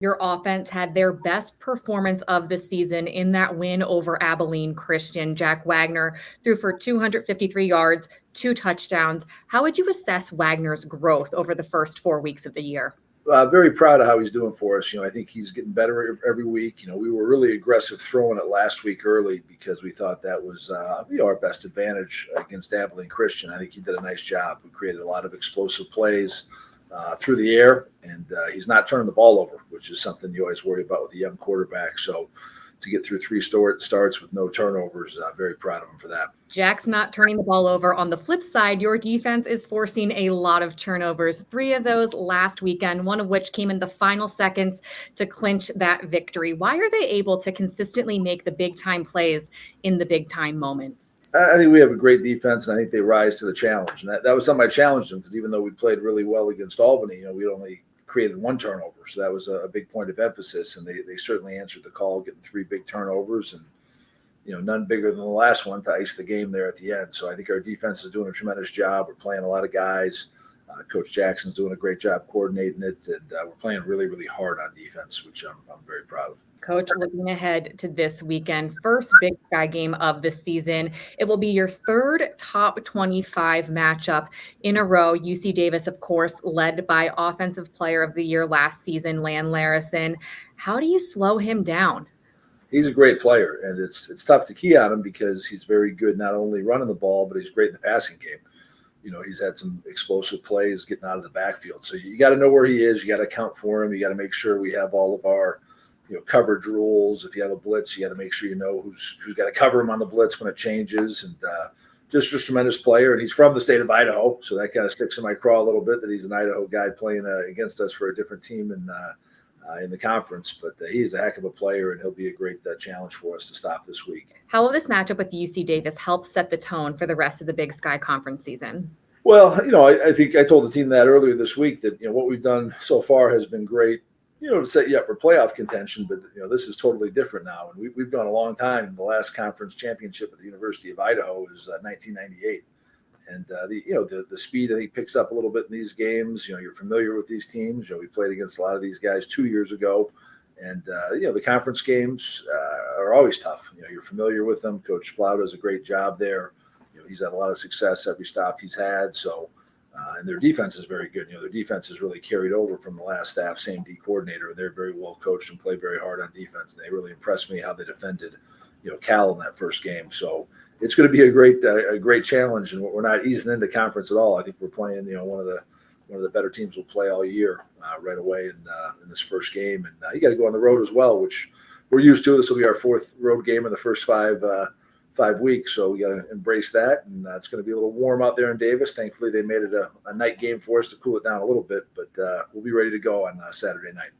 Your offense had their best performance of the season in that win over Abilene Christian. Jack Wagner threw for 253 yards, 2 touchdowns. How would you assess Wagner's growth over the first 4 weeks of the year? Very proud of how he's doing for us. I think he's getting better every week. We were really aggressive throwing it last week early because we thought that was our best advantage against Abilene Christian. I think he did a nice job. We created a lot of explosive plays through the air, and he's not turning the ball over, which is something you always worry about with a young quarterback. So to get through 3 starts with no turnovers, very proud of him for that. Jack's not turning the ball over. On the flip side, your defense is forcing a lot of turnovers. 3 of those last weekend, one of which came in the final seconds to clinch that victory. Why are they able to consistently make the big time plays in the big time moments? I think we have a great defense, and I think they rise to the challenge. And that was something I challenged them, because even though we played really well against Albany, we only created 1 turnover. So that was a big point of emphasis, and they certainly answered the call, getting 3 big turnovers, and none bigger than the last one to ice the game there at the end. So I think our defense is doing a tremendous job. We're playing a lot of guys. Coach Jackson's doing a great job coordinating it, and we're playing really, really hard on defense, which I'm very proud of. Coach, looking ahead to this weekend, first Big Sky game of the season. It will be your 3rd top 25 matchup in a row. UC Davis, of course, led by Offensive Player of the Year last season, Lan Larison. How do you slow him down? He's a great player, and it's tough to key on him because he's very good not only running the ball, but he's great in the passing game. He's had some explosive plays getting out of the backfield. So you got to know where he is. You got to account for him. You got to make sure we have all of our coverage rules. If you have a blitz, you got to make sure you know who's got to cover him on the blitz when it changes. And just a tremendous player. And he's from the state of Idaho, so that kind of sticks in my craw a little bit that he's an Idaho guy playing against us for a different team in the conference. But he's a heck of a player, and he'll be a great challenge for us to stop this week. How will this matchup with UC Davis help set the tone for the rest of the Big Sky Conference season? Well, I think I told the team that earlier this week that what we've done so far has been great, to set you up for playoff contention. But this is totally different now, and we've gone a long time. The last conference championship at the University of Idaho is 1998. And the speed, I think, picks up a little bit in these games. You're familiar with these teams. We played against a lot of these guys 2 years ago, and the conference games are always tough. You're familiar with them. Coach Splau does a great job there. He's had a lot of success every stop he's had. So, and their defense is very good. Their defense is really carried over from the last staff, same D coordinator. They're very well coached and play very hard on defense. They really impressed me how they defended, Cal in that first game. So it's going to be a great challenge, and we're not easing into conference at all. I think we're playing, one of the better teams we'll play all year right away in this first game. And you got to go on the road as well, which we're used to. This will be our 4th road game in the first 5 weeks, so we got to embrace that. And it's going to be a little warm out there in Davis. Thankfully, they made it a night game for us to cool it down a little bit, but we'll be ready to go on Saturday night.